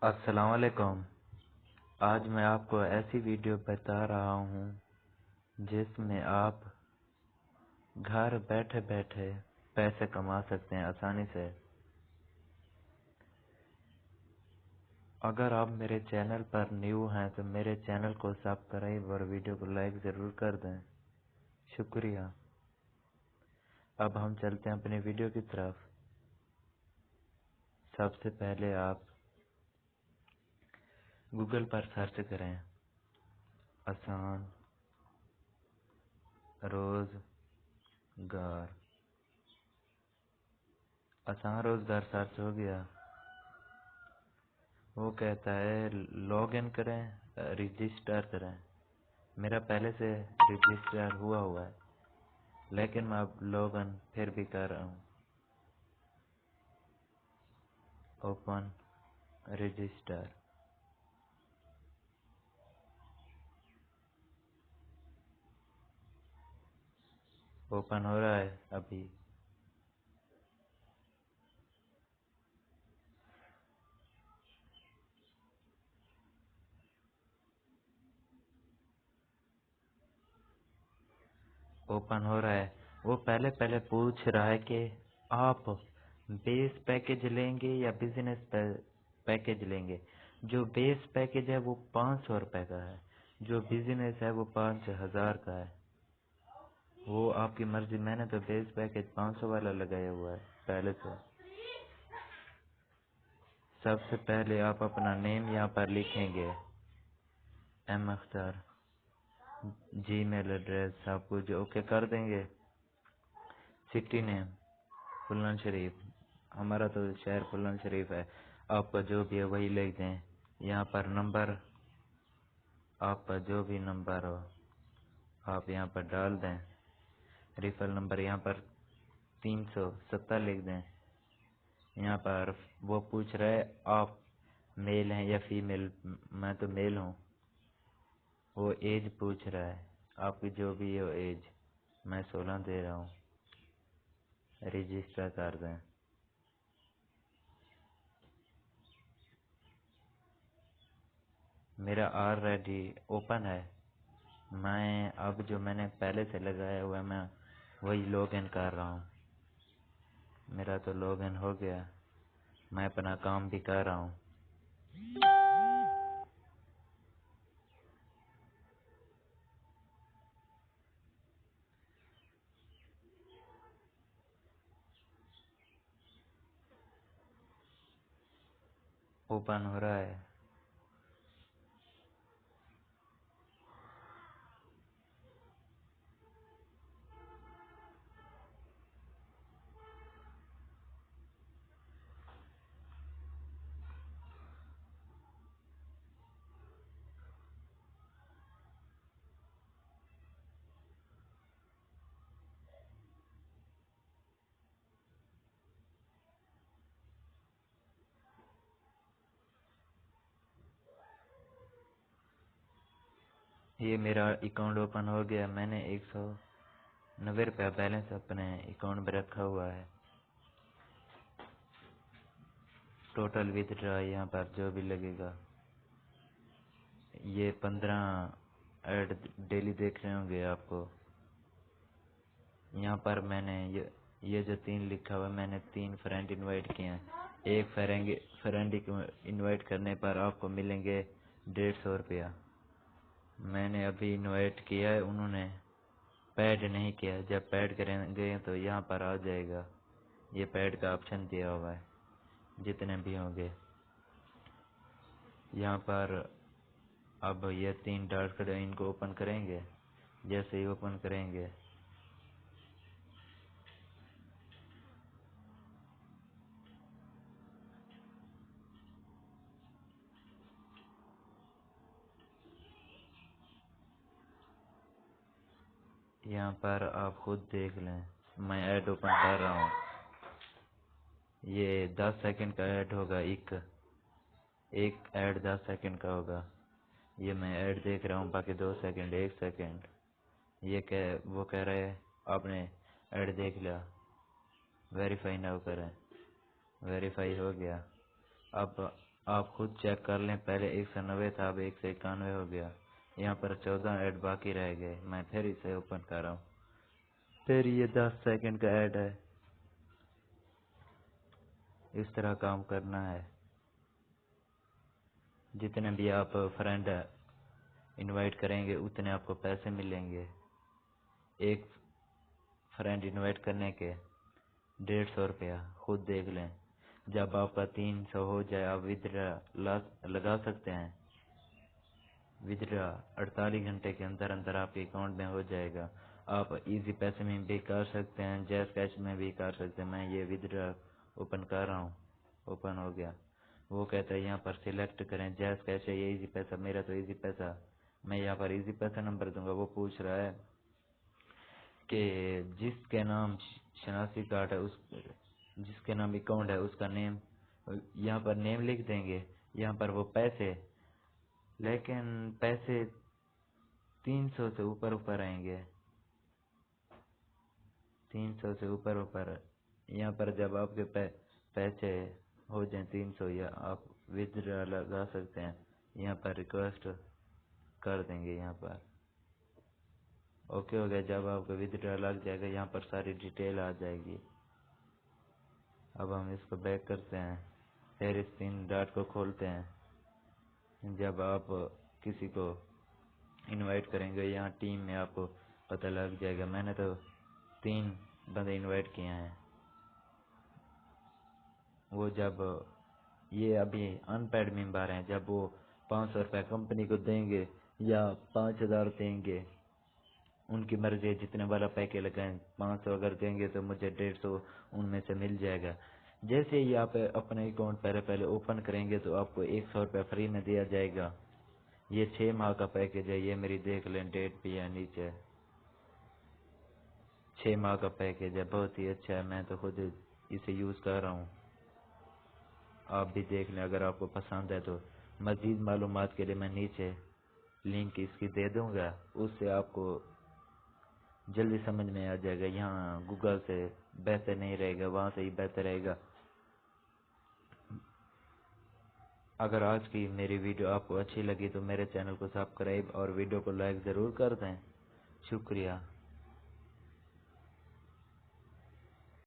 अस्सलाम वालेकुम। आज मैं आपको ऐसी वीडियो बता रहा हूँ जिसमें आप घर बैठे बैठे पैसे कमा सकते हैं आसानी से। अगर आप मेरे चैनल पर न्यू हैं तो मेरे चैनल को सब्सक्राइब और वीडियो को लाइक ज़रूर कर दें। शुक्रिया। अब हम चलते हैं अपनी वीडियो की तरफ। सबसे पहले आप गूगल पर सर्च करें आसान रोजगार। आसान रोजगार सर्च हो गया। वो कहता है लॉग इन करें, रजिस्टर करें। मेरा पहले से रजिस्टर हुआ है, लेकिन मैं अब लॉग इन फिर भी कर रहा हूँ। Open register. ओपन हो रहा है अभी। ओपन हो रहा है। वो पहले पहले पूछ रहा है कि आप बेस पैकेज लेंगे या बिजनेस पैकेज लेंगे। जो बेस पैकेज है वो 500 रुपये का है, जो बिजनेस है वो 5000 का है। वो आपकी मर्जी। मैंने तो बेस पैकेज 500 वाला लगाया हुआ है पहले से। सबसे पहले आप अपना नेम यहाँ पर लिखेंगे, एम अख्तर। जीमेल एड्रेस सब कुछ ओके कर देंगे। सिटी नेम फुलन शरीफ, हमारा तो शहर फुलन शरीफ है। आपका जो भी है वही लिख दें। यहाँ पर नंबर, आपका जो भी नंबर हो आप यहाँ पर डाल दें। रिफल नंबर यहाँ पर 370 लिख दें। यहाँ पर वो पूछ रहा है आप मेल हैं या फीमेल। मैं तो मेल हूँ। वो एज पूछ रहा है, आपकी जो भी हो एज। मैं 16 दे रहा हूँ। रजिस्टर कर दें। मेरा ऑलरेडी ओपन है। मैं अब जो मैंने पहले से लगाया हुआ है मैं वही लॉग इन कर रहा हूँ। मेरा तो लॉग इन हो गया। मैं अपना काम भी कर रहा हूँ। ओपन हो रहा है। ये मेरा अकाउंट ओपन हो गया। मैंने 190 रुपया बैलेंस अपने अकाउंट में रखा हुआ है। टोटल विथड्रॉ यहाँ पर जो भी लगेगा। ये 15 ऐड डेली देख रहे होंगे आपको। यहाँ पर मैंने ये जो 3 लिखा हुआ है, मैंने 3 फ्रेंड इनवाइट किए हैं। एक फ्रेंड इनवाइट करने पर आपको मिलेंगे 150 रुपया। मैंने अभी इनवाइट किया है, उन्होंने पैड नहीं किया। जब पैड करेंगे तो यहाँ पर आ जाएगा। ये पैड का ऑप्शन दिया हुआ है। जितने भी होंगे यहाँ पर। अब ये 3 डॉट कर इनको ओपन करेंगे। जैसे ही ओपन करेंगे यहाँ पर आप खुद देख लें। मैं ऐड ओपन कर रहा हूँ। ये 10 सेकंड का ऐड होगा। एक ऐड 10 सेकंड का होगा। ये मैं ऐड देख रहा हूँ। बाकी 2 सेकंड, 1 सेकंड। वो कह रहे हैं आपने ऐड देख लिया, वेरीफाई नाउ करें। वेरीफाई हो गया। अब आप खुद चेक कर लें, पहले 190 था, अब 191 हो गया। यहाँ पर 14 ऐड बाकी रह गए। मैं फिर इसे ओपन कर रहा हूँ। फिर ये 10 सेकंड का ऐड है। इस तरह काम करना है। जितने भी आप फ्रेंड इनवाइट करेंगे उतने आपको पैसे मिलेंगे। एक फ्रेंड इनवाइट करने के 150 रुपया, खुद देख लें। जब आपका 300 हो जाए आप विथड्रा लगा सकते हैं। विथड्रा 48 घंटे के अंदर अंदर आपके अकाउंट में हो जाएगा। आप इजी पैसे में भी कर सकते हैं, जैस कैश में भी कर सकते हैं। मैं ये विथड्रा ओपन कर रहा हूँ, ओपन हो गया। वो कहता है यहाँ पर सिलेक्ट करें, जैस कैश है, ये इजी पैसा, मेरा तो इजी पैसा। मैं यहाँ पर इजी पैसा नंबर दूंगा। वो पूछ रहा है कि जिसके नाम शनाख्ती कार्ड है, उस जिसके नाम अकाउंट है उसका नेम, यहाँ पर नेम लिख देंगे। यहाँ पर वो पैसे, लेकिन पैसे 300 से ऊपर ऊपर आएंगे, 300 से ऊपर ऊपर। यहाँ पर जब आपके पैसे हो जाए 300, या आप विथड्रा लगा सकते हैं। यहाँ पर रिक्वेस्ट कर देंगे। यहाँ पर ओके हो गया। जब आपका विथड्रा लग जाएगा यहाँ पर सारी डिटेल आ जाएगी। अब हम इसको बैक करते हैं, फिर इस 3 डॉट को खोलते हैं। जब आप किसी को इनवाइट करेंगे यहाँ टीम में आपको पता लग जाएगा। मैंने तो 3 बंदे इनवाइट किए हैं। वो जब ये अभी अनपेड मेंबर हैं, जब वो 500 रुपये कंपनी को देंगे या 5000 देंगे, उनकी मर्जी है। जितने वाला पैकेज लगाएं, 500 अगर देंगे तो मुझे 150 उनमें से मिल जाएगा। जैसे ही आप अपने अकाउंट पहले ओपन करेंगे तो आपको 100 रुपये फ्री में दिया जाएगा। ये 6 माह का पैकेज है। ये मेरी देख लें, डेट भी है नीचे। 6 माह का पैकेज है, बहुत ही अच्छा है। मैं तो खुद इसे यूज कर रहा हूँ। आप भी देख लें, अगर आपको पसंद है तो। मजीद मालूमात के लिए मैं नीचे लिंक इसकी दे दूंगा, उससे आपको जल्दी समझ में आ जाएगा। यहाँ गूगल से बेहतर नहीं रहेगा, वहाँ से ही बेहतर रहेगा। अगर आज की मेरी वीडियो आपको अच्छी लगी तो मेरे चैनल को सब्सक्राइब और वीडियो को लाइक ज़रूर कर दें। शुक्रिया।